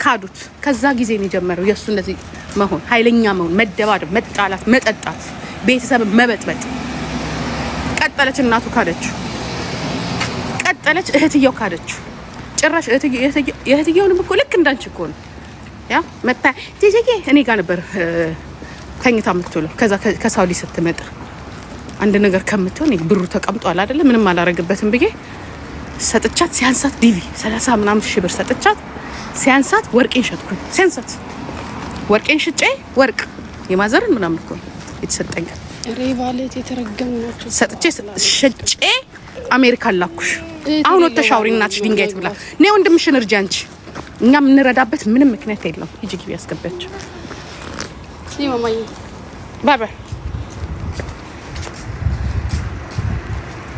ካዱት። ከዛ ጊዜ ነው የጀመረው የሱ እንደዚህ መሆን፣ ኃይለኛ መሆን፣ መደባደብ፣ መጣላት፣ መጠጣት፣ ቤተሰብ መበጥበጥ። ቀጠለች፣ እናቱ ካደችው፣ ቀጠለች፣ እህትየው ካደችው። ጭራሽ የእህትየውንም እኮ ልክ እንዳንቺ እኮ ነው ያ መጣ ጂጂጌ እኔ ጋር ነበር ተኝታ የምትውለው። ከዛ ከሳውዲ ስትመጣ አንድ ነገር ከምትሆን ብሩ ተቀምጧል አይደለ ምንም አላረግበትም ብዬ ሰጥቻት፣ ሲያንሳት ዲቪ 30 ምናምን ሺህ ብር ሰጥቻት፣ ሲያንሳት ወርቄን ሸጥኩኝ። ሲያንሳት ወርቄን ሽጬ ወርቅ የማዘርን ምናምን እኮ የተሰጠኝ ሬቫሌት የተረገሙ ናቸው። ሰጥቼ ሸጬ አሜሪካን ላኩሽ። አሁን ወጥተሽ አውሪ እናትሽ ድንጋይ ትብላ። ነይ ወንድምሽን እርጂ አንቺ። እኛ የምንረዳበት ምንም ምክንያት የለም። ሂጂ ግቢ ያስገባችሁ ማማዬ ባባ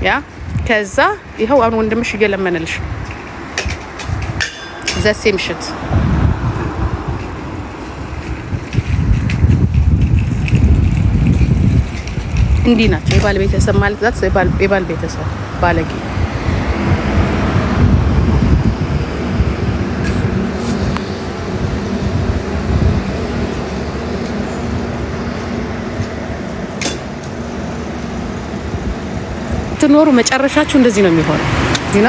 ያ ከዛ ይኸው አሁን ወንድምሽ እየለመነልሽ ዘሴም ሽት እንዲህ ናቸው የባል ቤተሰብ ማለት ዛት የባል ቤተሰብ ባለጌ። ትኖሩ መጨረሻችሁ እንደዚህ ነው የሚሆነው። ዲና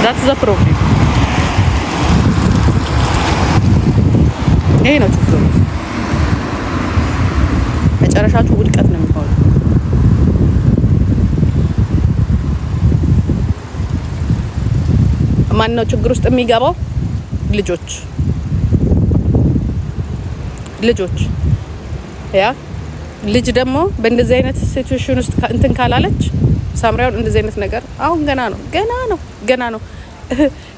that's the problem። ይሄ ነው ችግሩ። መጨረሻችሁ ውድቀት ነው የሚሆነው። ማን ነው ችግር ውስጥ የሚገባው? ልጆች ያ ልጅ ደግሞ በእንደዚህ አይነት ሲቹዌሽን ውስጥ እንትን ካላለች ሳምራውን እንደዚህ አይነት ነገር አሁን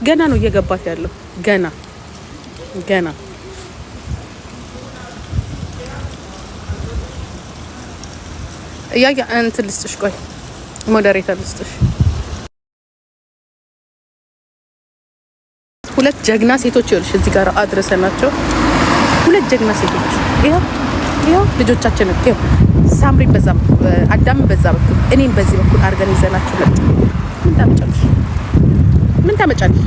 ገና ነው እየገባት ያለው ገና እያያ እንትን ልስጥሽ፣ ቆይ ሞዴሬተር ልስጥሽ። ሁለት ጀግና ሴቶች ይኸውልሽ እዚህ ጋር አድረሰናቸው። ሁለት ጀግና ሴቶች ይኸው ልጆቻችን ይኸው ሳምሪ በዛ አዳም በዛ በኩል እኔም በዚህ በኩል አድርገን ይዘናቸው መጣ። ምን ታመጫለሽ?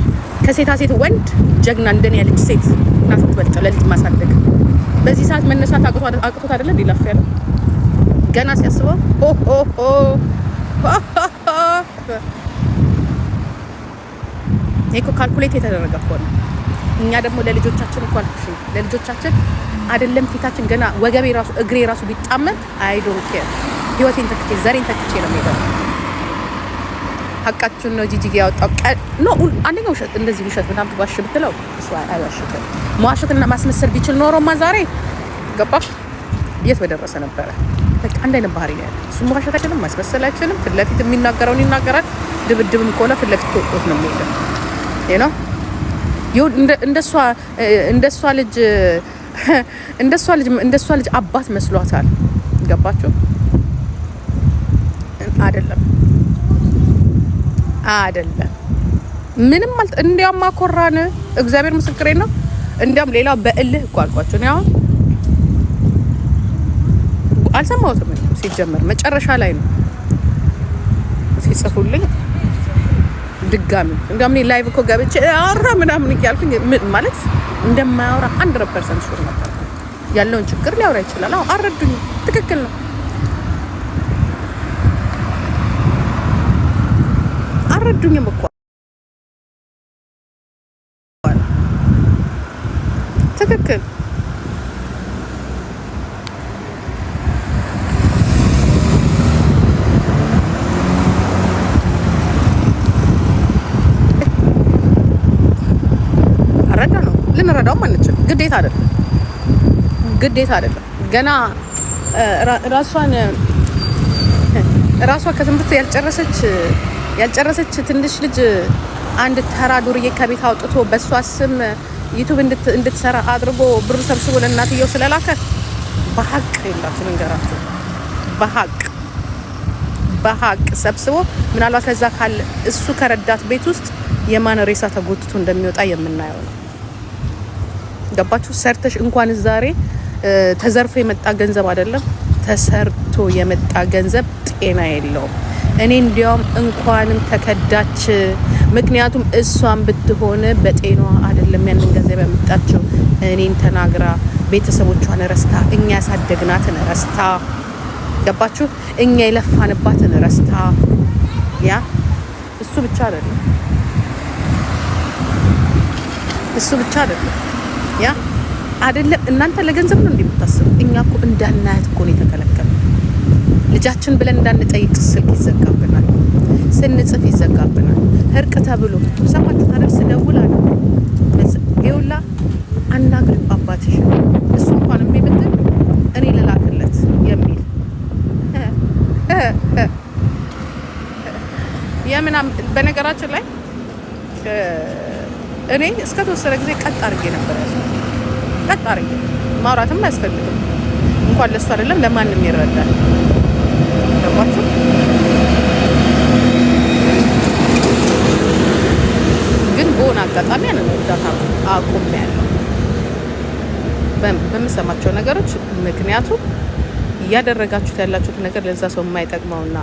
ከሴታ ሴት ወንድ ጀግና እንደኔ ያለች ሴት እናት ትበልጥ ለልጅ ማሳደግ። በዚህ ሰዓት መነሳት አቅቶት አይደለ ሊላፍ ያለው ገና ሲያስበው እኮ ካልኩሌት የተደረገ እኮ ነው። እኛ ደግሞ ለልጆቻችን እኮ አልኩሽ፣ ለልጆቻችን አይደለም ፊታችን ገና ወገቤ ራሱ እግሬ ራሱ ቢጣመም አይ ዶንት ኬር። ህይወቴን ተክቼ ዘሬን ተክቼ ነው የምሄደው። ሀቃችሁን ነው ጂጂ ያወጣው ነው። አንደኛው ውሸት እንደዚህ ውሸት በጣም ትዋሽ ብትለው እሱ አይዋሽም። መዋሸትና ማስመሰል ቢችል ኖሮማ ዛሬ ገባሽ የት በደረሰ ነበረ። በቃ አንድ አይነት ባህሪ ነው ያለው። እሱ መዋሸት አይችልም፣ ማስመሰል አይችልም። ፊት ለፊት የሚናገረውን ይናገራል። ድብድብም ከሆነ ፊት ለፊት ተወጥቶት ነው የሚሄደው። ይሄ ነው እንደሷ ልጅ አባት መስሏታል። ገባችሁ? አይደለም ምንም ማለት እንዲያውም ማኮራን እግዚአብሔር ምስክሬ ነው። እንዲያውም ሌላው በእልህ እኮ አልኳቸው ነው። አሁን አልሰማሁትም ሲጀመር መጨረሻ ላይ ነው ሲጽፉልኝ ድጋሚ እንዲያውም እኔ ላይቭ እኮ ገብቼ አወራ ምናምን እያልኩኝ ማለት እንደማያወራ 100% ሹር ነበር። ያለውን ችግር ሊያወራ ይችላል። አዎ አረዱኝ። ትክክል ነው። አረዱኝም እኮ ትክክል። አረዳ ነው ልንረዳውም አንችል። ግዴታ አይደለም። ገና ራሷ ከትምህርት ያልጨረሰች ትንሽ ልጅ አንድ ተራ ዱርዬ ከቤት አውጥቶ በሷ ስም ዩቲዩብ እንድትሰራ አድርጎ ብሩ ሰብስቦ ለእናትየው ስለላከ በሀቅ የላችሁ ንገራችሁ። በሀቅ ሰብስቦ ምናልባት ከዛ ካለ እሱ ከረዳት ቤት ውስጥ የማን ሬሳ ተጎትቶ እንደሚወጣ የምናየው ነው። ገባችሁ? ሰርተሽ እንኳን ዛሬ ተዘርፎ የመጣ ገንዘብ አይደለም ተሰርቶ የመጣ ገንዘብ ጤና የለውም። እኔ እንዲያውም እንኳንም ተከዳች ምክንያቱም እሷን ብትሆን በጤናዋ አይደለም ያንን ገንዘብ ያመጣችው። እኔን ተናግራ ቤተሰቦቿን ረስታ፣ እኛ ያሳደግናትን ረስታ፣ ገባችሁ? እኛ የለፋንባትን ረስታ። ያ እሱ ብቻ አይደለም፣ እሱ ብቻ አይደለም። ያ አይደለም። እናንተ ለገንዘብ ነው እንደምታስቡ። እኛ እኮ እንዳናያት እኮ ነው የተከለከለው። ልጃችን ብለን እንዳንጠይቅ ስልክ ይዘጋብናል፣ ስንጽፍ ይዘጋብናል። እርቅ ተብሎ ሰማችሁ ታደርስ ደውላለ ይውላ አናግሪ አባትሽ እሱ እንኳን የሚብትን እኔ ልላክለት የሚል የምናም በነገራችን ላይ እኔ እስከ ተወሰነ ጊዜ ቀጥ አድርጌ ነበር ያለው። ቀጥ አድርጌ ማውራትም አያስፈልግም እንኳን ለሱ አይደለም ለማንም ይረዳል። ገባችሁ? ግን በሆነ አጋጣሚ ያንን እርዳታ አቁሜያለሁ በምሰማቸው ነገሮች። ምክንያቱም እያደረጋችሁት ያላችሁት ነገር ለዛ ሰው የማይጠቅመውና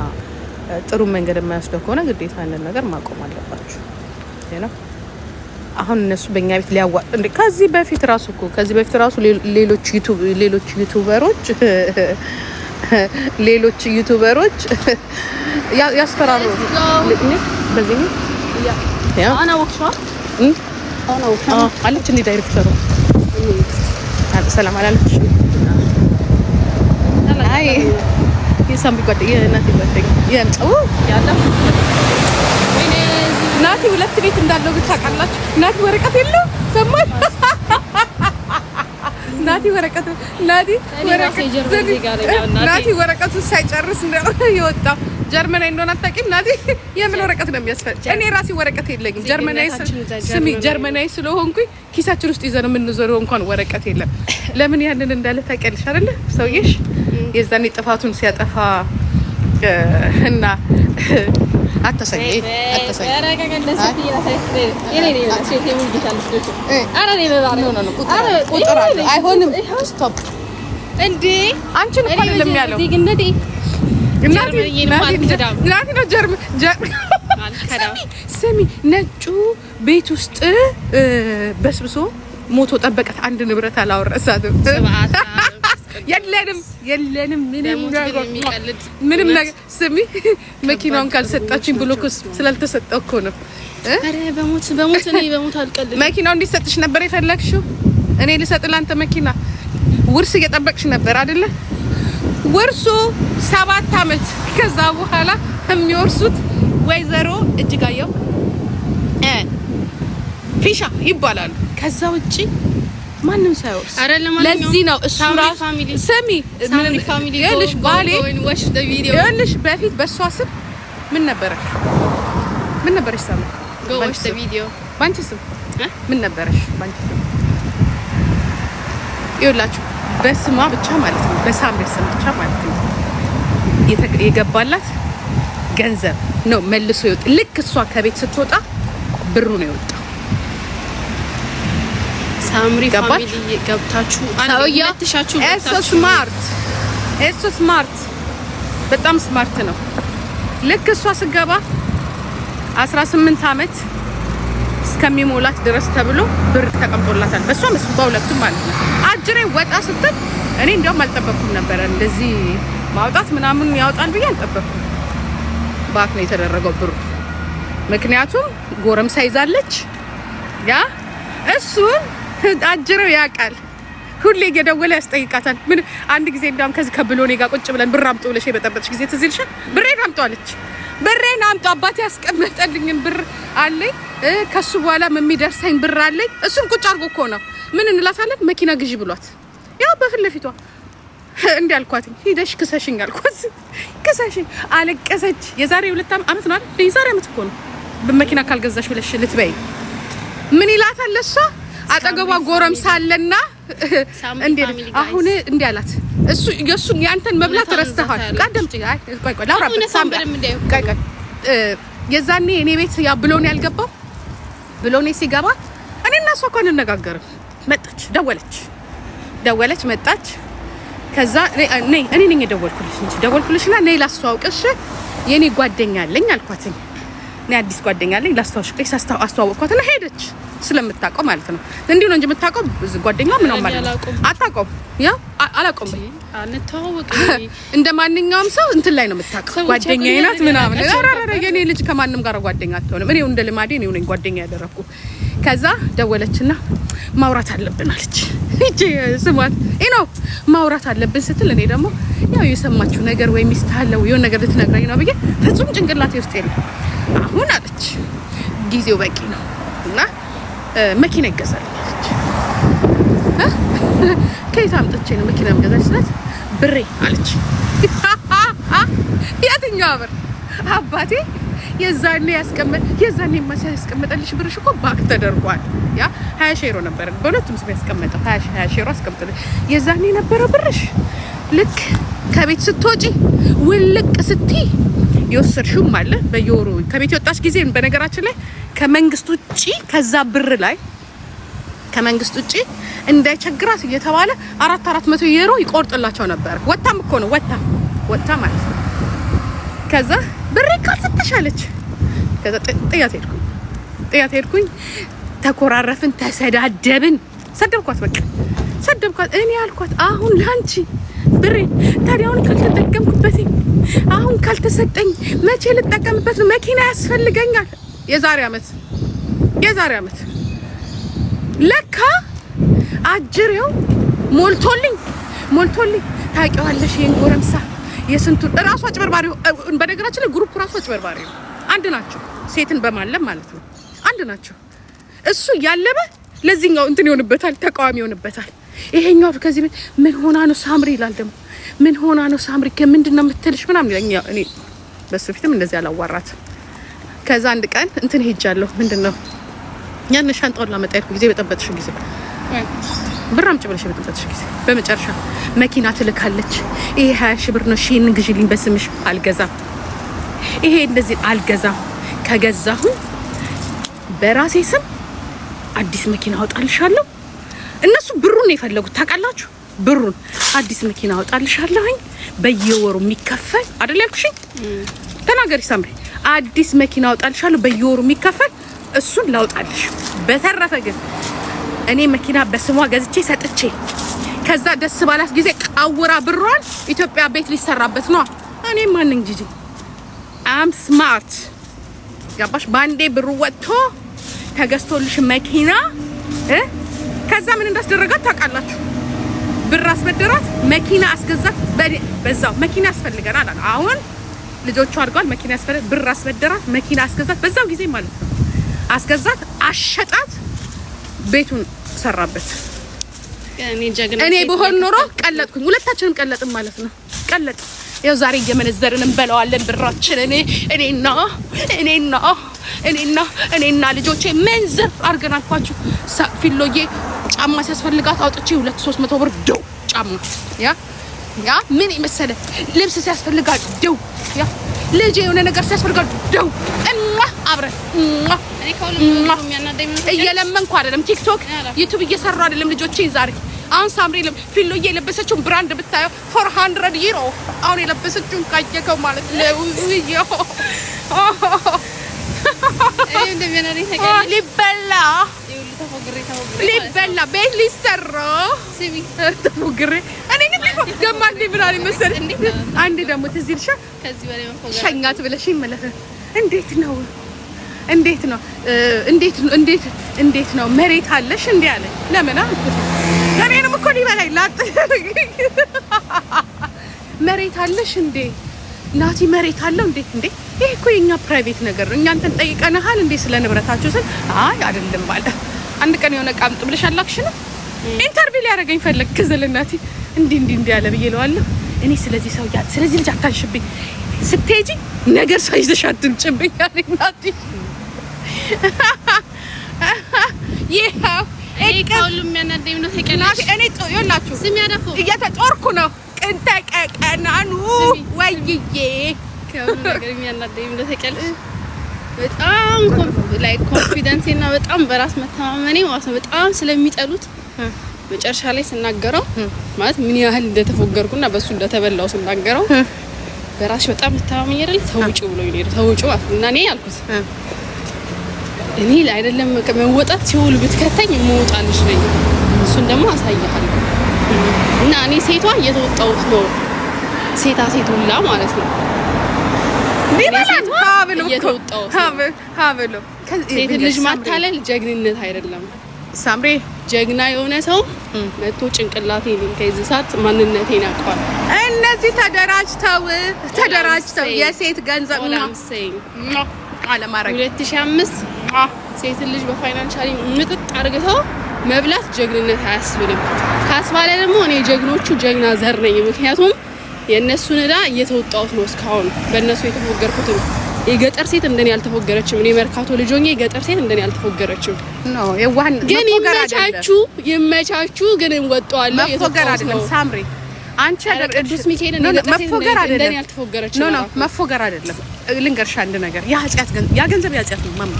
ጥሩ መንገድ የማይወስደው ከሆነ ግዴታ ያንን ነገር ማቆም አለባችሁ ነው። አሁን እነሱ በእኛ ቤት ሊያዋጥ እንዴ? ከዚህ በፊት ራሱ ሌሎች ዩቱበሮች ያስፈራሩ በዚህ ያ አና ወክሻ አለች እንዴ ዳይሬክተሩ ሰላም አላለች። አይ የሳምቢ ጓደኛ የናቲ ጓደኛ የምጽው ያለ ናቲ ሁለት ቤት እንዳለው ብታውቃላችሁ። ናቲ ወረቀት የለው ሰማኝ። ናቲ ወረቀቱ ሳይጨርስ እንደው የወጣው ጀርመናዊ እንደሆነ አታውቂም። ናቲ የምን ወረቀት ነው የሚያስፈልግ? እኔ ራሴ ወረቀት የለኝም። ጀርመናዊ ስለሆንኩኝ ኪሳችን ውስጥ ይዘን የምንዞረው እንኳን ወረቀት የለም። ለምን ያንን እንዳለ ታውቂያለሽ አይደለ? ሰውዬሽ የዛኔ ጥፋቱን ሲያጠፋ እና አታሰኝ አይሆንም። ስቶፕ እንዴ አንቺን እኮ አይደለም ያለው እናቴ ነው ጀርመን ስሚ ነጩ ቤት ውስጥ በስብሶ ሞቶ ጠበቀት። አንድ ንብረት አላወረሳትም። የለንም ምንም ነገር። ስሚ መኪናውን ካልሰጣችኝ ብሎ ስላልተሰጠው እኮ ነው። አረ በሞት አልቀልድም። መኪናው እንዲሰጥሽ ነበር የፈለግሽው። እኔ ልሰጥ ላንተ መኪና ውርስ እየጠበቅሽ ነበር አይደለ? ውርሱ 7 አመት ከዛ በኋላ የሚወርሱት ወይዘሮ እጅጋየሁ ፊሻ ይባላሉ። ከዛ ውጪ ማንም ሳይወርስ ለዚህ ነው እሱ ራሱ ስሚ ይኸውልሽ ባሌ ይኸውልሽ በፊት በእሷ ስም ምን ነበረሽ ሳሚ ባንቺ ስም ምን ነበረሽ ባንቺ ስም ይኸውላችሁ በስሟ ብቻ ማለት ነው በሳምሪ ስም ብቻ ማለት ነው የገባላት ገንዘብ ነው መልሶ ይወጣ። ልክ እሷ ከቤት ስትወጣ ብሩ ነው የወጣው። ሳምሪ ፋሚሊ ገብታችሁ አንተሻችሁ እሱ ስማርት በጣም ስማርት ነው። ልክ እሷ ስገባ 18 አመት እስከሚሞላት ድረስ ተብሎ ብር ተቀምጦላታል። በሷም እሱ በሁለቱም ማለት ነው። አጅሬ ወጣ ስትል እኔ እንደውም አልጠበቅኩም ነበር እንደዚህ ማውጣት ምናምን ያወጣል ብዬ አልጠበቅኩም። ባክ ነው የተደረገው ብሩ። ምክንያቱም ጎረምሳ ይዛለች። ያ እሱን አጅሬው ያውቃል። ሁሌ እየደወለ ያስጠይቃታል። ምን አንድ ጊዜ እንደውም ከዚህ ከብሎኔ ጋር ቁጭ ብለን ብር አምጡ ብለሽ የበጠበጥሽ ጊዜ ትዝ ይልሻል? ብሬን አምጡ አለች። ብሬን አምጡ አባቴ ያስቀመጠልኝን ብር አለኝ ከሱ በኋላ የሚደርሰኝ ብር አለኝ። እሱን ቁጭ አድርጎ እኮ ነው ምን እንላታለን መኪና ግዢ ብሏት ያው በፊት ለፊቷ እንዴ አልኳት። ሂደሽ ክሰሽኝ አልኳት። ክሰሽኝ አለቀሰች። የዛሬ 2 አመት ነው አይደል? የዛሬ አመት እኮ ነው። በመኪና ካልገዛሽ ብለሽ ልትበይ ምን ይላታል እሷ አጠገቧ ጎረምሳ አለና እንዴ አሁን እንዴ አላት። እሱ የሱን ያንተን መብላት ረስተሃል። ቀደምጪ አይ ቆይ ላውራበት ሳምበር ቆይ የዛኔ እኔ ቤት ያ ብሎኔ ያልገባው ብሎኔ ሲገባ እኔና እሷ እኮ እንነጋገር። መጣች ደወለች መጣች። ከዛ እኔ ነኝ የደወልኩልሽ እንጂ ደወልኩልሽና ነይ ላስተዋውቅሽ የኔ ጓደኛ አለኝ አልኳትኝ። እኔ አዲስ ጓደኛ አለኝ ላስተዋውቅሽ አስተዋወቅኳትና ሄደች ስለምታውቀው ማለት ነው እንዴ ነው እንጂ የምታውቀው ጓደኛ ምንም ማለት አታውቀውም ያ አላውቀውም አንተዋወቅ እንደማንኛውም ሰው እንትን ላይ ነው የምታውቀው ጓደኛዬ ናት ምናምን አራራ የኔ ልጅ ከማንም ጋር ጓደኛ አትሆንም እኔው እንደ ልማዴ ነው ነኝ ጓደኛ ያደረኩ ከዛ ደወለችና ማውራት አለብን አለች እጂ ስሟት ነው ማውራት አለብን ስትል እኔ ደግሞ ያው የሰማችሁ ነገር ወይ ሚስት አለው የሆነ ነገር ልትነግረኝ ነው ብዬ ፍጹም ጭንቅላቴ ውስጥ የለም አሁን አለች ጊዜው በቂ ነው እና መኪና ይገዛልኝ አለች ከየት አምጥቼ ነው መኪና መገዛልኝ ስላት ብሬ አለች የትኛው ብር አባቴ የዛኔ ያስቀመጠልሽ ብርሽ እኮ ባክ ተደርጓል ያ 20 ሺህ ነበር በሁለቱም ስም ያስቀመጠው 20 ሺህ አስቀምጠልኝ የዛኔ ነበር ብርሽ ልክ ከቤት ስትወጪ ውልቅ ስትይ የወሰድሽው ማለት በየወሩ ከቤት ወጣሽ ጊዜ በነገራችን ላይ ከመንግስት ውጪ ከዛ ብር ላይ ከመንግስት ውጪ እንዳይቸግራት እየተባለ 400 ዩሮ ይቆርጥላቸው ነበር ወጣም እኮ ነው ወጣ ማለት ነው ከዛ ብሬ ካልሰጠሻለች ከዛ ጥያት ሄድኩኝ ተኮራረፍን ተሰዳደብን ሰደብኳት በቃ ሰደብኳት እኔ ያልኳት አሁን ላንቺ ብሬ ታዲያውን ካልተጠቀምኩበት አሁን ካልተሰጠኝ መቼ ልጠቀምበት ነው መኪና ያስፈልገኛል የዛሬ አመት ለካ አጅሬው ሞልቶልኝ ታውቂዋለሽ የንጎረምሳ የስንቱ ራሱ አጭበርባሪው በነገራችን ላይ ግሩፕ ራሱ አጭበርባሪው አንድ ናቸው ሴትን በማለም ማለት ነው አንድ ናቸው እሱ ያለበ ለዚህኛው እንትን ይሆንበታል ተቃዋሚ ይሆንበታል ይሄኛው ከዚህ ምን ሆና ነው ሳምሪ ይላል ደግሞ ምን ሆና ነው ሳምሪ ከምንድነው የምትልሽ ምናምን ይለኛል እኔ በሱ ፊትም እንደዚህ አላዋራት ከዛ አንድ ቀን እንትን ሄጃለሁ ምንድነው ያን ሻንጣውን ላመጣ ይልኩ ጊዜ በጠበጥሽ ጊዜ ብራም ጭብለሽ በጠበጥሽ ጊዜ በመጨረሻ መኪና ትልካለች ይሄ 20 ሺህ ብር ነው ሺን ግዢልኝ በስምሽ አልገዛም ይሄ እንደዚህ አልገዛም ከገዛሁ በራሴ ስም አዲስ መኪና አወጣልሻለሁ እነሱ ብሩን የፈለጉት ታውቃላችሁ ብሩን አዲስ መኪና አወጣልሻለሁኝ በየወሩ የሚከፈል አይደል ያልኩሽኝ ተናገሪ ሳምሪ አዲስ መኪና አወጣልሻለሁ በየወሩ የሚከፈል እሱን ላውጣልሽ በተረፈ ግን እኔ መኪና በስሟ ገዝቼ ሰጥቼ ከዛ ደስ ባላት ጊዜ ቃውራ ብሯን ኢትዮጵያ ቤት ሊሰራበት ነው እኔ ማንኝ ጂጂ አም ስማርት ያባሽ ባንዴ ብሩ ወጥቶ ተገዝቶልሽ መኪና ከዛ ምን እንዳስደረጋት ታውቃላችሁ ብር አስበደራት መኪና አስገዛት በዛው መኪና ያስፈልገናል አሁን ልጆቹ አድርገዋል መኪና ያስፈልግ ብር አስበደራት መኪና አስገዛት በዛው ጊዜ ማለት ነው አስገዛት አሸጣት ቤቱን ሰራበት እኔ በሆን ኖሮ ቀለጥኩኝ ሁለታችንም ቀለጥን ማለት ነው ቀለጥ ያው ዛሬ እየመነዘርን እንበላዋለን ብራችን እኔና ልጆቼ መንዝር አርገን አልኳችሁ ፊሎዬ ጫማ ሲያስፈልጋት አውጥቼ 200-300 ብር ደው ጫማ ያ ምን ይመሰለ ልብስ ሲያስፈልጋት ደው ያ ልጅ የሆነ ነገር ሲያስፈልጋት ደው አብረን እኔ ከሁሉም የሚያናደኝ ምን እየለመንኩ አይደለም ቲክቶክ ዩቲዩብ እየሰራሁ አይደለም ልጆቼን ዛሬ አሁን ሳምሪ ፊሎዬ የለበሰችውን ብራንድ ብታየው 400 ዩሮ አሁን የለበሰችውን ካየከው ማለት ነው እንደሚያናደኝ ታውቂያለሽ ሊበላ ቤት ሊሰራ ሲቢ ተፎግሬ እኔ ግን ደማ እንዴ ብራሪ መሰል አንዴ ደግሞ ትዝ ይልሻል ከዚህ በላይ መፎገር ሸኛት ብለሽኝ ማለት እንዴት ነው መሬት አለሽ እንዴ አለ ለምን ለኔንም እኮ ሊበላይ ላጥ መሬት አለሽ እንዴ ናቲ መሬት አለው እንዴ ይሄ እኮ የኛ ፕራይቬት ነገር ነው እኛ እንትን ጠይቀናል እንዴ ስለ ንብረታችሁ ስል አይ አይደለም ማለት አንድ ቀን የሆነ ቃምጥ ብለሽ አላክሽ ነው ኢንተርቪው ሊያደርገኝ ፈለግ ከዘለናቲ እንዴ ያለ ብዬለዋለሁ እኔ ስለዚህ ልጅ አታንሽብኝ ስትሄጂ ነገር ሳይዘሽ አትንጭብኝ አለኝ ናቲ ይሄው ከሁሉም የሚያናደኝ ነው ታውቂያለሽ እኔ ይኸውላችሁ ስም ያደፉ እየተጦርኩ ነው ቅንተቀቀናኑ ወይዬ ከሁሉም ነገር የሚያናደኝ ነው ታውቂያለሽ በጣም ኮንፊደንስ እና በጣም በራስ መተማመኔ ማለት ነው በጣም ስለሚጠሉት መጨረሻ ላይ ስናገረው ማለት ምን ያህል እንደተፎገርኩና በሱ እንደተበላው ስናገረው በራስሽ በጣም ተማመኝ አይደል ተውጪ ብሎ ይሄድ ተውጪ እና እኔ ያልኩት እኔ አይደለም መወጣት ሲውል ብትከተኝ መውጣልሽ ነኝ እሱን ደግሞ አሳያለሁ እና እኔ ሴቷ እየተወጣሁት ነው ሴታ ሴቱላ ማለት ነው ቢባላን ሀብሉ እየተወጣሁት ሀብሉ ሴት ልጅ ማታለል ጀግንነት አይደለም ሳምሪ ጀግና የሆነ ሰው መጥቶ ጭንቅላቴን ከይዝሳት ማንነቴን ያውቃል እነዚህ ተደራጅተው የሴት ገንዘብ ነው አለማረግ 2005 ሴት ልጅ በፋይናንሻሊ ምጥጥ አርግተው መብላት ጀግንነት አያስብልም ካስባለ ደግሞ እኔ ጀግኖቹ ጀግና ዘር ነኝ ምክንያቱም የነሱን እዳ እየተወጣሁት ነው እስካሁን በእነሱ የተፎገርኩት የገጠር ሴት እንደኔ ያልተፎገረችም እኔ መርካቶ ልጅ ሆኜ የገጠር ሴት እንደኔ ያልተፎገረችም ነው የዋን ግን ይመቻቹ ግን እንወጣዋለሁ መፎገር አይደለም ሳምሪ አንቺ ቅዱስ ሚካኤል እንደኔ ያልተፎገረችም ነው መፎገር አይደለም ልንገርሽ አንድ ነገር ያ ገንዘብ ያጽያት ነው ማማ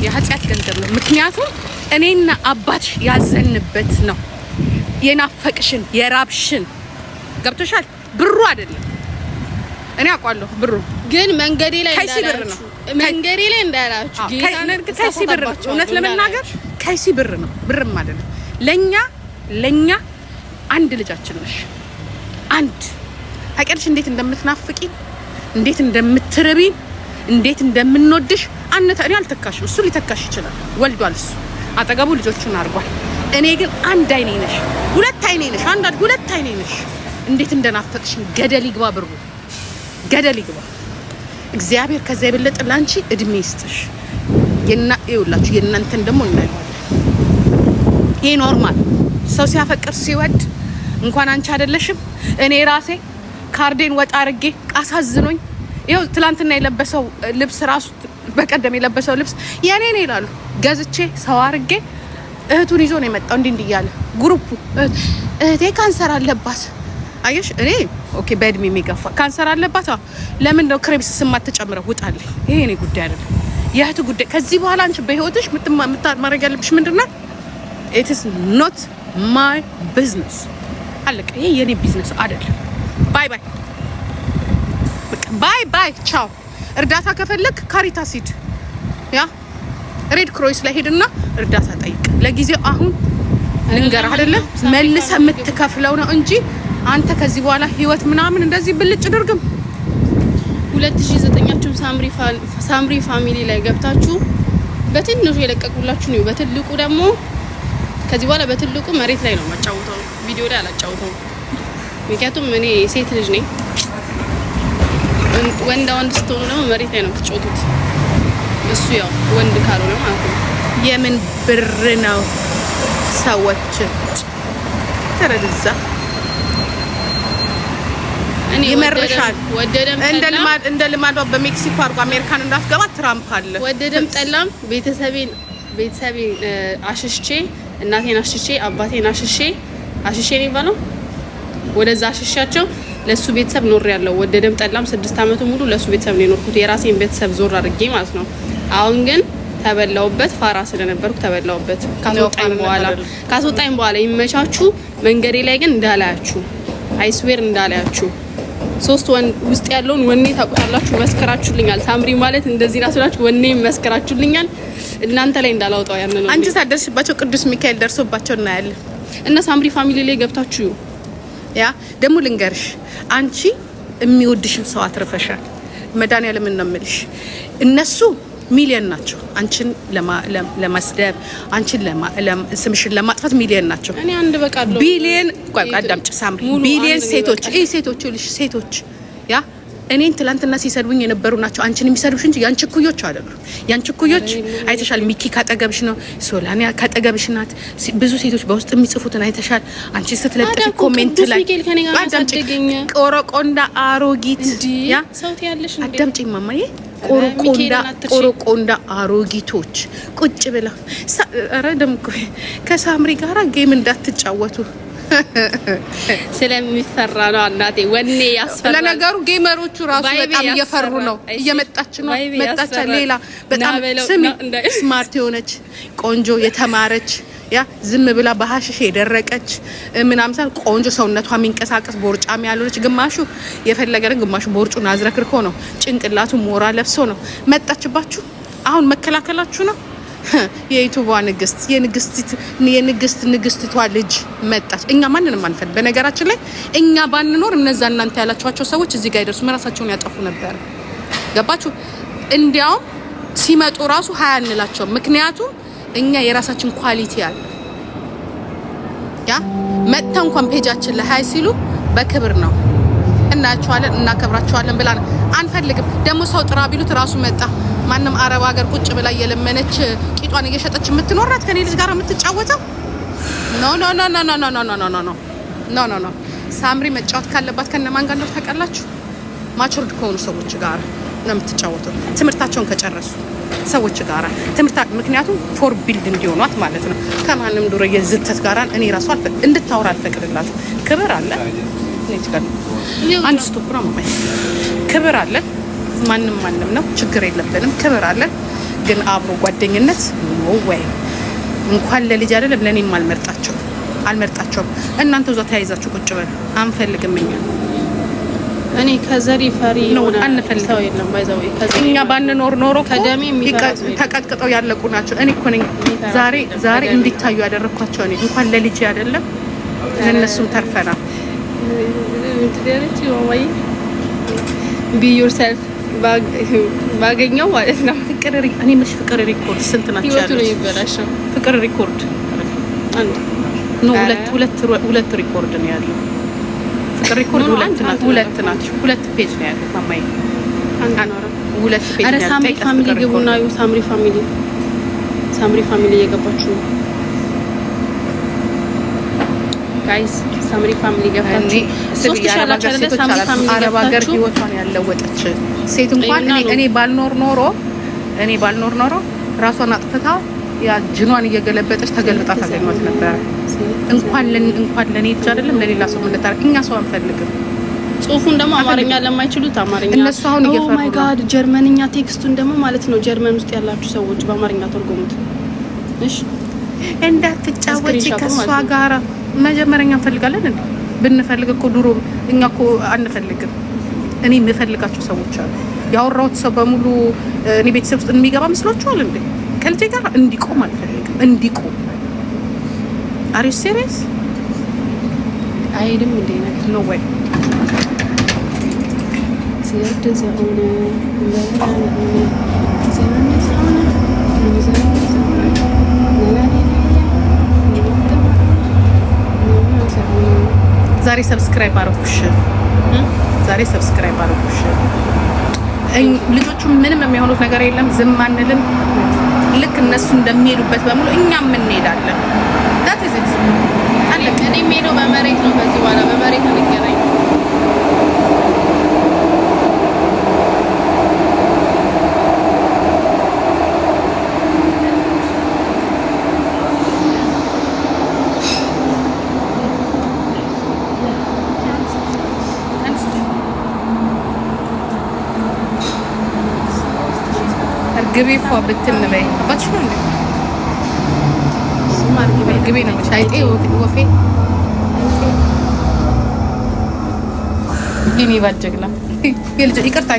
የኃጢአት ገንዘብ ነው ምክንያቱም እኔና አባትሽ ያዘንበት ነው የናፈቅሽን የራብሽን ገብቶሻል ብሩ አይደለም እኔ አውቃለሁ ብሩ ግን መንገዴ ላይ እንዳላችሁ ከይሲ ብር ነው እውነት ለመናገር ከይሲ ብር ነው ብርም አይደለም ለኛ አንድ ልጃችን ነሽ አንድ ታውቂያለሽ እንዴት እንደምትናፍቂ እንዴት እንደምትርቢ እንዴት እንደምንወድሽ እኔ አልተካሽም እሱ ሊተካሽ ይችላል ወልዷል እሱ አጠገቡ ልጆቹን አርጓል እኔ ግን አንድ አይኔ ነሽ ሁለት አይኔ ነሽ ሁለት አይኔ ነሽ እንዴት እንደናፈቅሽኝ ገደል ይግባ ብሩ ገደል ይግባ እግዚአብሔር ከዛ የበለጠ ላንቺ እድሜ ይስጥሽ ይኸውላችሁ የእናንተን ደግሞ እናይዋለን ይሄ ኖርማል ሰው ሲያፈቅር ሲወድ እንኳን አንቺ አይደለሽም እኔ ራሴ ካርዴን ወጣ አርጌ አሳዝኖኝ ይኸው ትላንትና የለበሰው ልብስ ራሱ በቀደም የለበሰው ልብስ የኔ ነው ይላሉ ገዝቼ ሰው አርጌ እህቱን ይዞ ነው የመጣው እንዲህ እያለ ግሩፑ እህቴ ካንሰር አለባት አየሽ እኔ ኦኬ በእድሜ የሚገፋ ካንሰር አለባት ለምን ነው ክሬምስ ስማት ተጨምረው ውጣልኝ ይሄ እኔ ጉዳይ አይደለም የእህቱ ጉዳይ ከዚህ በኋላ አንቺ በህይወትሽ ማድረግ ያለብሽ ምንድነው it is not my business አለቀ ይሄ የኔ ቢዝነስ አይደለም ባይ ቻው እርዳታ ከፈለክ ካሪታስ ሂድ ያ ሬድ ክሮስ ላይ ሄድና እርዳታ ጠይቅ ለጊዜው አሁን ልንገር አይደለም መልሰ የምትከፍለው ነው እንጂ አንተ ከዚህ በኋላ ህይወት ምናምን እንደዚህ ብልጭ ድርግም 2009 ሳምሪ ፋሚሊ ላይ ገብታችሁ በትንሹ የለቀቁላችሁ ነው በትልቁ ደግሞ ከዚህ በኋላ በትልቁ መሬት ላይ ነው ማጫወተው ቪዲዮ ላይ አላጫወተው ምክንያቱም እኔ ሴት ልጅ ነኝ ወንድ ስትሆኑ ደግሞ መሬት ላይ ነው የምትጫወቱት እሱ ያው ወንድ ካልሆነ ማለት ነው የምን ብር ነው ሰዎች ተረድዛ እኔ ይመርሻል እንደ ልማዷ በሜክሲኮ አርጎ አሜሪካን እንዳትገባ ትራምፕ አለ ወደደም ጠላም ቤተሰቤን አሽሽቼ እናቴን አሽሽቼ አባቴን አሽሼ ነው ባለው ወደዛ አሽሻቸው ለሱ ቤተሰብ ኖር ያለው ወደደም ጠላም 6 አመት ሙሉ ለሱ ቤተሰብ ነው ኖርኩት የራሴን ቤተሰብ ዞር አድርጌ ማለት ነው አሁን ግን ተበላውበት ፋራ ስለነበርኩ ተበላውበት ካስወጣኝ በኋላ ይመቻቹ መንገዴ ላይ ግን እንዳላያችሁ አይስዌር እንዳላያችሁ ሶስት ውስጥ ያለውን ወኔ ታውቁታላችሁ መስከራችሁልኛል ሳምሪ ማለት እንደዚህ ናስላችሁ ወኔ መስከራችሁልኛል እናንተ ላይ እንዳላውጣው ያንን ነው አንቺ ሳደርስባቸው ቅዱስ ሚካኤል ደርሶባቸው እናያለን እና ሳምሪ ፋሚሊ ላይ ገብታችሁ ያ ደግሞ ልንገርሽ አንቺ የሚወድሽን ሰው አትርፈሻል መድኃኒዓለም ነው የምልሽ እነሱ ሚሊዮን ናቸው አንቺን ለማስደብ አንቺን ስምሽን ለማጥፋት ሚሊዮን ናቸው እኔ አንድ በቃለሁ ቢሊዮን አዳምጪ ሳምሪ ቢሊዮን ሴቶች ያ እኔን ትላንትና ሲሰድቡኝ የነበሩ ናቸው አንቺን የሚሰድቡሽ እንጂ ያንቺ ኩዮች አይደሉም ያንቺ ኩዮች አይተሻል ሚኪ ካጠገብሽ ነው ሶላኒያ ካጠገብሽ ናት ብዙ ሴቶች በውስጥ የሚጽፉትን አይተሻል አንቺ ስትለጥፊ ኮሜንት ላይ ቆሮቆንዳ አሮጊት ያ ሰውት ያለሽ እንዴ አዳምጪ ማማዬ ቆሮቆንዳ አሮጊቶች ቁጭ ብላ አረ ደምቆ ከሳምሪ ጋራ ጌም እንዳትጫወቱ ስለሚፈራ ነው እናቴ ወኔ ያስፈራል ለነገሩ ጌመሮቹ ራሱ በጣም እየፈሩ ነው እየመጣች ሌላ በጣም ስማርት የሆነች ቆንጆ የተማረች ያ ዝም ብላ በሐሽሽ የደረቀች ምናምን ሳይሆን ቆንጆ ሰውነቷ የሚንቀሳቀስ ቦርጫም ያለች ግማሹ የፈለገን ግማሹ ቦርጩን አዝረክርኮ ነው ጭንቅላቱ ሞራ ለብሶ ነው መጣችባችሁ። አሁን መከላከላችሁ ነው። የዩቲዩብ ንግስት ንግስቲቷ ልጅ መጣች። እኛ ማንንም አንፈል። በነገራችን ላይ እኛ ባንኖር እነዛ እናንተ ያላችኋቸው ሰዎች እዚህ ጋር ይደርሱ ራሳቸውን ያጠፉ ነበር። ገባችሁ? እንዲያውም ሲመጡ ራሱ ሀያ እንላቸው። ምክንያቱም እኛ የራሳችን ኳሊቲ አለ። ያ መጥተው እንኳን ፔጃችን ላይ ሀይ ሲሉ በክብር ነው እናያቸዋለን፣ እናከብራቸዋለን ብላ አንፈልግም። ደግሞ ሰው ጥራ ቢሉት ራሱ መጣ። ማንም አረብ ሀገር ቁጭ ብላ የለመነች ቂጧን እየሸጠች የምትኖራት ከኔ ልጅ ጋር የምትጫወተው ኖ ኖ ኖ ኖ ኖ ኖ ኖ ኖ ኖ ኖ ኖ ኖ። ሳምሪ መጫወት ካለባት ከነማን ጋር ነው ታውቃላችሁ? ማቹርድ ከሆኑ ሰዎች ጋር ነው የምትጫወተው። ትምህርታቸውን ከጨረሱ ሰዎች ጋር ምክንያቱም ፎር ቢልድ እንዲሆኗት ማለት ነው። ከማንም ዱረ የዝተት ጋር እኔ ራሱ እንድታወራ አልፈቅድላችሁ። ክብር አለ። አንድ ስቶፕ ነው ማለት ክብር አለ። ማንም ነው፣ ችግር የለብንም። ክብር አለ። ግን አብሮ ጓደኝነት ነው ወይ? እንኳን ለልጅ አይደለም ለኔም አልመርጣቸውም። እናንተ እዛ ተያይዛችሁ ቁጭ በል። አንፈልግም እኔ ከዘሪ ፈሪ ነው አንፈልግ ሰው የለም። ባይዛው እኛ ባንኖር ኖሮ ተቀጥቅጠው ያለቁ ናቸው። እኔ እኮ ነኝ ዛሬ እንዲታዩ ያደረኳቸው። እኔ እንኳን ለልጅ አይደለም ለነሱም ተርፈናል። ቢ ዮርሰልፍ ባገኘው ማለት ነው። እኔ ምሽ ፍቅር ሪኮርድ ስንት ናቸው ያለው? ፍቅር ሪኮርድ አንድ ነው ሁለት ሪኮርድ ነው ያለው። ፍቅር ሪኮርድ ሁለት ናቸው። ሁለት ፔጅ ነው ያለው ማማዬ። ሁለት ፔጅ ነው ያለው። ሳምሪ ፋሚሊ ግቡና ዩ ሳምሪ ፋሚሊ እየገባችሁ ነው ጋይስ። ሳምሪ ፋሚሊ ገብታችሁ ሶስት ሻላችሁ አይደለ? ሳምሪ ፋሚሊ አረብ ሀገር ህይወቷን ያለወጠች ሴት እንኳን እኔ ባልኖር ኖሮ ራሷን አጥፍታ ያ ጅኗን እየገለበጠች ተገልብጣ ታገኟት ነበር። እንኳን ለኔ ብቻ አይደለም ለሌላ ሰው ምንታረቅ እኛ ሰው አንፈልግም። ጽሁፉን ደግሞ አማርኛ ለማይችሉት አማርኛ እነሱ አሁን እየፈሩ ኦ ማይ ጋድ ጀርመንኛ ቴክስቱን ደግሞ ማለት ነው ጀርመን ውስጥ ያላችሁ ሰዎች በአማርኛ ተርጉሙት እሺ። እንዳትጫወቺ ከሷ ጋራ መጀመሪያ እንፈልጋለን እንዴ? ብንፈልግ እኮ ድሮ እኛ እኮ አንፈልግም። እኔ የምፈልጋቸው ሰዎች አሉ። ያወራሁት ሰው በሙሉ እኔ ቤተሰብ ውስጥ የሚገባ መስሏችኋል እንዴ? ከልጄ ጋር እንዲቆም አልፈልግም። እንዲቆም አር ዩ ሲሪየስ? አይደለም እንዴ? ኖ ወይ ዛሬ ሰብስክራይብ አረኩሽ። ልጆቹ ምንም የሚሆኑት ነገር የለም። ዝም አንልም። ልክ እነሱ እንደሚሄዱበት በሙሉ እኛም እንሄዳለን። ዳት ኢዝ ኢት አለቀ። እኔ የምሄደው በመሬት ነው። ከዚህ በኋላ በመሬት እንገናኝ። ግቢ እኮ ብትን በይ አባትሽ ነው እንዴ? ስማር ግቢ ነው ሻይጤ ወፌ ዲኒ ባጀግላ ይቅርታ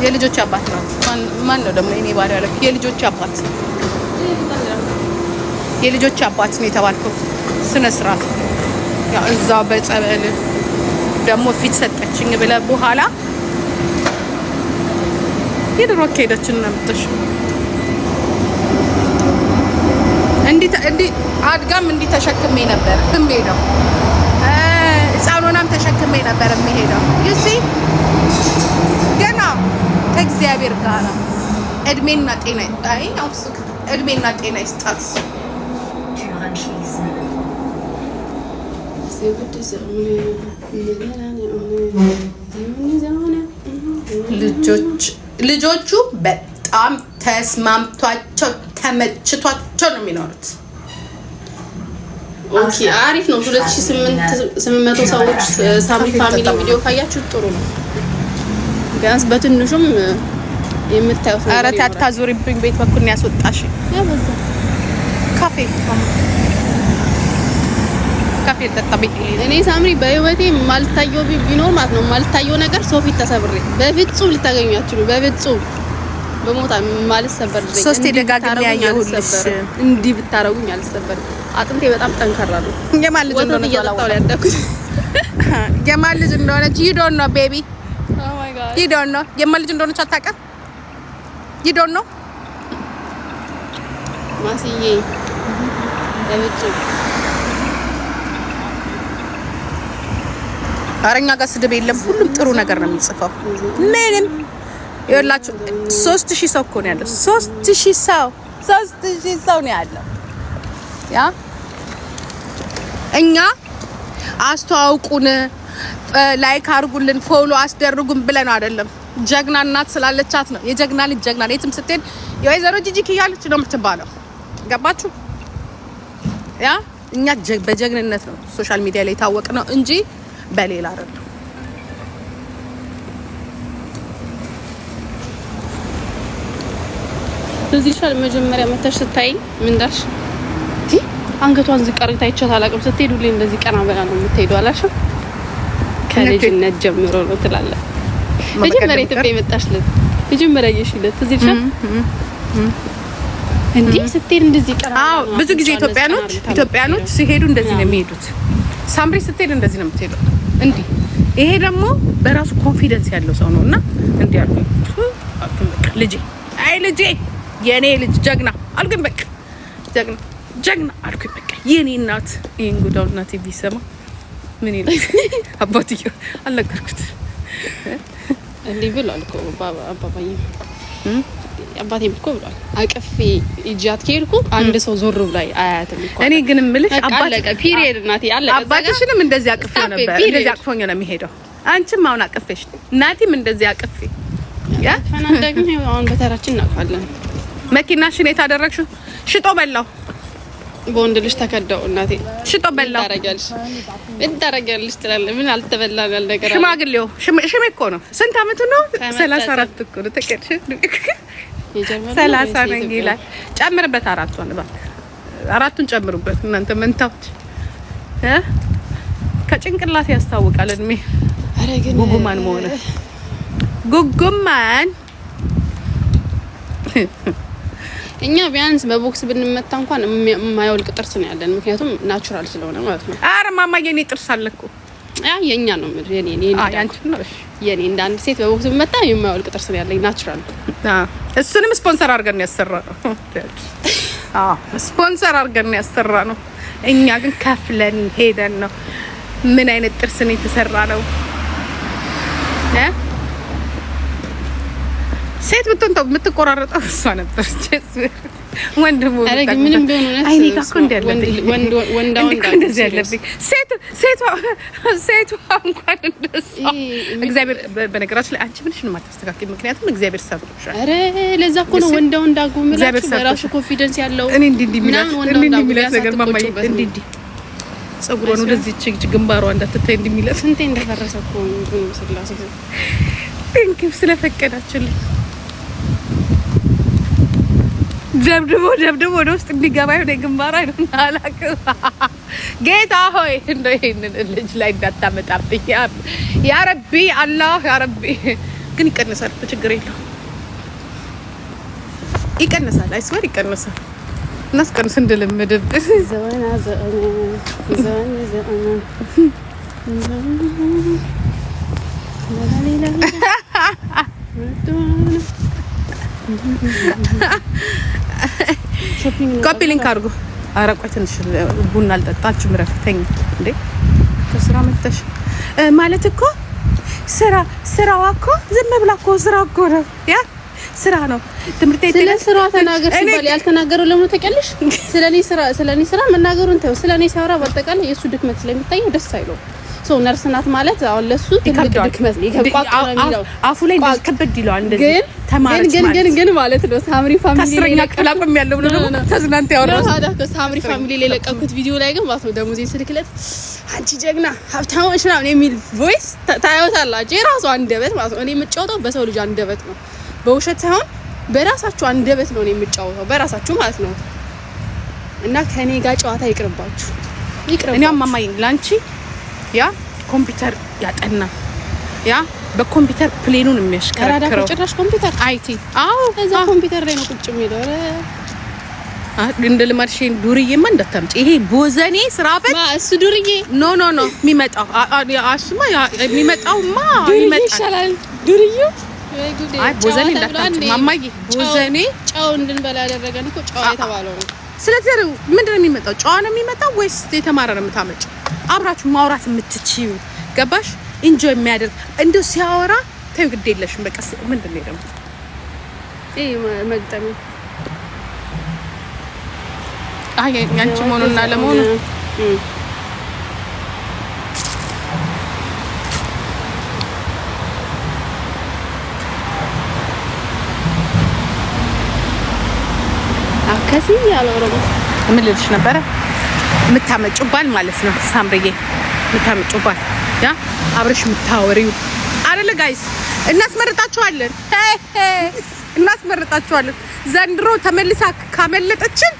የልጆች አባት ነው። ማን ነው ደግሞ እኔ ባሪያ ያለው? የልጆች አባት ነው የተባልኩት። ስነ ስርዓት ያው እዛው በጸበል ደግሞ ፊት ሰጠችኝ ብለ በኋላ የድሮ ከሄደችን ነምጥሽ እንዲ አድጋም እንዲ ተሸክሜ ነበር እምሄደው ህፃኑናም ተሸክሜ ነበር እምሄደው። ይሲ ገና ከእግዚአብሔር ጋር እድሜና ጤና እድሜና ጤና ይስጣት። ልጆቹ በጣም ተስማምቷቸው ተመችቷቸው ነው የሚኖሩት። ኦኬ አሪፍ ነው። 2800 ሰዎች ሳምሪ ፋሚሊ ቪዲዮ ካያችሁ ጥሩ ነው። ቢያንስ በትንሹም የምታዩት ነገር። ኧረ ታታዙሪብኝ ቤት በኩል ነው ያስወጣሽ። ካፌ ተጣበይ እኔ ሳምሪ በህይወቴ ማልታየው ቢኖር ማለት ነው ማልታየው ነገር ሶፊት ተሰብሬ በፍጹም ልታገኛችሁ በፍጹም በሞታ ማልሰበር ልጅ ሶስት ደጋግሜ ያየሁልሽ እንዲህ ብታረጉኝ አልሰበር አጥንቴ በጣም ጠንከራ ነው የማን ልጅ እንደሆነ እያጠጣው ያደኩት የማን ልጅ እንደሆነ you don't know baby oh my god you don't know የማን ልጅ እንደሆነ አታውቅም you don't know ማስዬ በፍጹም አረኛ ጋር ስድብ የለም ሁሉም ጥሩ ነገር ነው የሚጽፈው ምንም ይኸውላችሁ 3000 ሰው እኮ ነው ያለው 3000 ሰው ነው ያለው ያ እኛ አስተዋውቁን ላይክ አድርጉልን ፎሎ አስደርጉን ብለን አይደለም ጀግና እናት ስላለቻት ነው የጀግና ልጅ ጀግና የትም ስትሄድ የወይዘሮ ጂጂ ኪያለች ነው የምትባለው ገባችሁ ያ እኛ በጀግንነት ነው ሶሻል ሚዲያ ላይ ታወቅ ነው እንጂ በሌላ አይደለም እዚህ ሻል መጀመሪያ መተሽ ስታይ ምን ዳሽ አንገቷን ዝቅ አርግታ ይቻት አላቅም ስትሄዱልኝ እንደዚህ ቀና በላ ነው የምትሄደው አላሽ ከልጅነት ጀምሮ ነው ትላለህ መጀመሪያ ኢትዮጵያ የመጣሽለት መጀመሪያ የሽለት እዚህ ሻል እንዴ ስትሄድ እንደዚህ ቀና አዎ ብዙ ጊዜ ኢትዮጵያኖች ሲሄዱ እንደዚህ ነው የሚሄዱት ሳምሪ ስትሄድ እንደዚህ ነው የምትሄደው እንዴ ይሄ ደግሞ በራሱ ኮንፊደንስ ያለው ሰው ነውና እንዴ አልኩኝ ልጄ አይ ልጄ የኔ ልጅ ጀግና አልኩኝ በቃ ጀግና አልኩኝ በቃ የኔ እናት ይሄን ጉዳው እናቴ ቢሰማ ምን ይላል አባትዬው አልነገርኩት እንዴ ብሏል እኮ አባባዬ አባቴም እኮ ብሏል አቀፌ እጃት ከሄድኩ አንድ ሰው ዞር ብላይ አያትም እኮ እኔ ግን ምልሽ አለቀ ፒሪየድ እናቴ አለቀ አባትሽንም እንደዚህ አቅፌው ነበር እንደዚህ አቅፎኝ ነው የሚሄደው አንቺም አሁን አቅፌሽ እናቴም እንደዚህ አቅፌ ያ ፈናዳግም አሁን በተራችን እናውቃለን መኪናሽን የታደረግሽው ሽጦ በላው በወንድ ልጅ ተከዳው እናቴ ሽጦ በላው ታረጋለሽ ትላለህ ምን አልተበላን ነገር አለ ሽማግሌው ሽሜ እኮ ነው ስንት አመቱ ነው 34 እኮ ነው ተከድሽ 30 ነው ይላል ጨምርበት አራቱን ጨምሩበት እናንተ መንታዎች ከጭንቅላት ያስታውቃል እድሜ አረ ግን ጉጉማን መሆነ ጉጉማን እኛ ቢያንስ በቦክስ ብንመታ እንኳን የማይወልቅ ጥርስ ነው ያለን ምክንያቱም ናቹራል ስለሆነ ማለት ነው አረ ማማ የኔ ጥርስ አለኩ ያ የኛ ነው የኔ ያንቺ ነው እሺ የኔ እንደ አንድ ሴት በቦክስ ብንመታ የማይወልቅ ጥርስ ነው ያለኝ ናቹራል እሱንም ስፖንሰር አድርገን ያሰራነው ስፖንሰር አድርገን ያሰራነው እኛ ግን ከፍለን ሄደን ነው ምን አይነት ጥርስ ነው የተሰራ ነው ሴት የምትቆራረጠው እሷ ነበረች ወንድሙ አረግ ምንም ቢሆን ነው አይኔ ጋር እኮ እንደያለብኝ ወንድ እንደዚህ ያለብኝ ሴቷ እንኳን እንደዚህ እግዚአብሔር በነገራችን ላይ አንቺ ምንሽ ነው የማታስተካክል ምክንያቱም እግዚአብሔር ሰጥቶሻል አረ ለዛ እኮ ነው ወንዳውን ዳጉምላችሁ በራሱ ኮንፊደንስ ያለው እኔ እንዲህ የሚላት ነገር ማማዬ እንዲህ ጸጉሯን ወደዚህ እቺ ግንባሯ እንዳትታይ እንደሚላት እንዴ እንደፈረሰ እኮ ነው ስላሴ ቴንኪው ስለፈቀዳችሁልኝ ደብድቦ ወደ ውስጥ እንዲገባ ወደ ግንባሯ አይደል አላውቅም ጌታ ሆይ እንደው ይሄንን ልጅ ላይ እንዳታመጣብኝ ያ ረቢ አላህ ያ ረቢ ግን ይቀንሳል ችግር የለው ይቀንሳል አይስወር ይቀንሳል እናስቀንስ እንደለመደብን ዘወና ኮፒ ሊንክ አድርጉ ኧረ ቆይ ትንሽ ቡና አልጠጣችሁ ምረፍተኝ እንዴ ከስራ መጥተሽ ማለት እኮ ስራዋ እኮ ዝም ብላ እኮ ስራ እኮ ነው ያ ስራ ነው ትምርቴ ስለ ስራ ተናገር ሲባል ያልተናገረው ለምን ተቀልሽ ስለኔ ስራ መናገሩን ተው ስለኔ ሲያወራ በአጠቃላይ የሱ ድክመት ስለሚታየው ደስ አይለው ሶ ነርስ ናት ማለት አሁን ለሱ ትልቅ ድክመት ነው ይከብቋቁ ነው የሚለው አፉ ላይ ከበድ ይላል እንደዚህ ተማረች ግን ማለት ነው ሳምሪ ፋሚሊ ከስረኛ ክላቆም ያለው ነው ተዝናንተ ያወራው ታዲያ ሳምሪ ፋሚሊ ላይ ለቀኩት ቪዲዮ ላይ ግን ማለት ነው ደሞዜ ስልክለት አንቺ ጀግና ሀብታሞች ምናምን የሚል ቮይስ ታዩታላችሁ የራሱ አንደበት ማለት ነው እኔ የምጫወተው በሰው ልጅ አንደበት ነው በውሸት ሳይሆን በራሳችሁ አንደበት ነው የምጫወተው በራሳችሁ ማለት ነው እና ከኔ ጋር ጨዋታ ይቅርባችሁ። እኔ አማማኝ ላንቺ ያ ኮምፒውተር ያጠና ያ በኮምፒውተር ፕሌኑን የሚያሽከረክረው ጭራሽ ኮምፒውተር አይቲ አዎ እዛ ኮምፒውተር ላይ ነው ቁጭ የሚለው። እንደ ልማድሽን ዱርዬማ እንዳታምጪ። ይሄ ቦዘኔ ስራበት እሱ ዱርዬ ኖ የሚመጣው አሱማ የሚመጣውማ ይሻላል ዱርዬ። አይ ቦዘኔ እንዳታምጪ ማማዬ። ቦዘኔ ጨው እንድንበላ ያደረገን እኮ ጨው የተባለው ነው። ስለዚህ ምንድነው የሚመጣው? ጨዋ ነው የሚመጣው ወይስ የተማረ ነው የምታመጪው? አብራችሁ ማውራት የምትችይው ገባሽ? ኢንጆይ የሚያደርግ እንደው ሲያወራ ተይው፣ ግድ የለሽም በቃ። ምንድን ነው ደግሞ መግጠም? አይ ያንቺ መሆኑና ለመሆኑ አከሲ ያለው ነው። ምን ልልሽ ነበረ? የምታመጪው ባል ማለት ነው ሳምሪዬ፣ የምታመጪው ባል ያ አብረሽ የምታወሪው አይደለ? ጋይስ እናስመርጣችኋለን፣ እናስመርጣችኋለን። ዘንድሮ ተመልሳ ካመለጠችን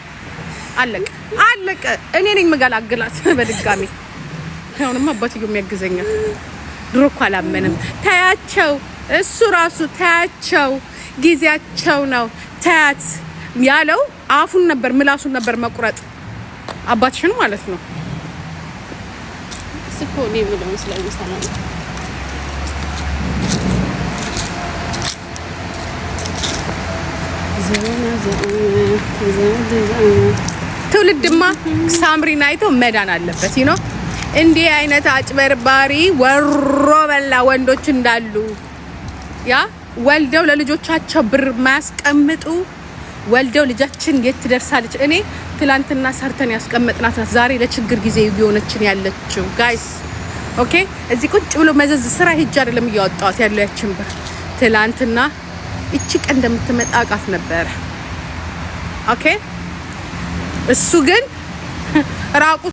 አለቀ። እኔ ነኝ መገላግላት በድጋሚ። አሁንማ አባትዬው የሚያግዘኛል። ድሮ እኮ አላመንም። ታያቸው፣ እሱ ራሱ ታያቸው፣ ጊዜያቸው ነው ታያት ያለው አፉን ነበር ምላሱን ነበር መቁረጥ አባትሽን ማለት ነው። ስኮ ነው ብለው ስለሚሰማ ትውልድማ ሳምሪን አይቶ መዳን አለበት ነው። እንዲህ አይነት አጭበርባሪ ወሮ በላ ወንዶች እንዳሉ ያ ወልደው ለልጆቻቸው ብር ማያስቀምጡ ወልደው ልጃችን የት ትደርሳለች? እኔ ትላንትና ሰርተን ያስቀመጥናት ዛሬ ለችግር ጊዜ እየሆነችን ያለችው ጋይስ። ኦኬ እዚህ ቁጭ ብሎ መዘዝ ስራ ሄጅ አይደለም እያወጣሁት ያለው ያችን ብር ትላንትና እቺ ቀን እንደምትመጣ አውቃት ነበረ። ኦኬ እሱ ግን ራቁ